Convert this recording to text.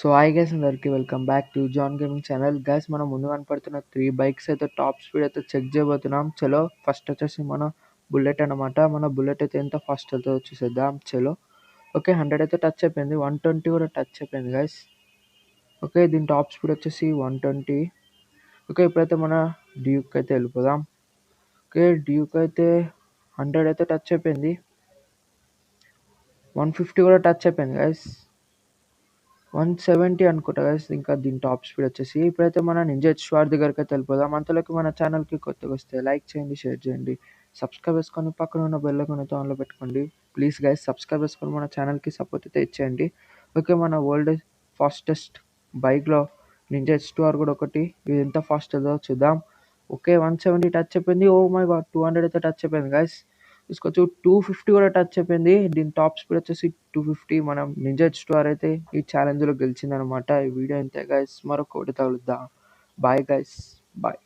So hi guys అందరికి welcome back to John gaming channel. Guys మనం ముందు కనపడుతున్న 3 బైక్స్ అయితే టాప్ స్పీడ్ అయితే చెక్ చేయబోతున్నాం. చలో ఫస్ట్ వచ్చేసి మన బుల్లెట్ అనమాట. మన బుల్లెట్ అయితే ఎంత ఫాస్ట్ వెళ్తుందో చూసేద్దాం. చలో ఓకే 100 అయితే టచ్ అయిపోయింది, 120 కూడా టచ్ అయిపోయింది గైస్. ఓకే దీని టాప్ స్పీడ్ వచ్చేసి 120. ఓకే ఇప్పుడైతే మన డ్యూక్ అయితే వెళ్ళిపోదాం. ఓకే డ్యూక్ అయితే 100 అయితే టచ్ అయిపోయింది, 150 కూడా టచ్ అయిపోయింది గైస్, 170 అనుకుంటా గైస్. ఇంకా దీని టాప్ స్పీడ్ వచ్చేసి ఇప్పుడైతే మన నింజా హెచ్2ఆర్ దగ్గరికి అయితే వెళ్ళిపోదాం. అంతలోకి మన ఛానల్కి కొత్తగా వస్తే లైక్ చేయండి, షేర్ చేయండి, సబ్స్క్రైబ్ చేసుకొని పక్కన ఉన్న బెల్ ఐకాన్ అయితే ఆన్లో పెట్టుకోండి. ప్లీజ్ గైస్ సబ్స్క్రైబ్ చేసుకొని మన ఛానల్కి సపోర్ట్ అయితే ఇచ్చేయండి. ఓకే మన వరల్డ్ ఫాస్టెస్ట్ బైక్లో నింజా హెచ్2ఆర్ కూడా ఒకటి. ఇది ఎంత ఫాస్ట్ వెళ్తుందో చూద్దాం. ఓకే 170 టచ్ అయిపోయింది. ఓ మై గాడ్ 200 అయితే టచ్ అయిపోయింది గైస్. తీసుకొచ్చి 250 కూడా టచ్ అయిపోయింది. దీని టాప్ స్పీడ్ వచ్చేసి 250. మనం నింజా హెచ్2ఆర్ అయితే ఈ ఛాలెంజ్లో గెలిచిందనమాట. ఈ వీడియో అంతే గైస్, మరొకటి తగులుద్దాం. Bye guys, bye.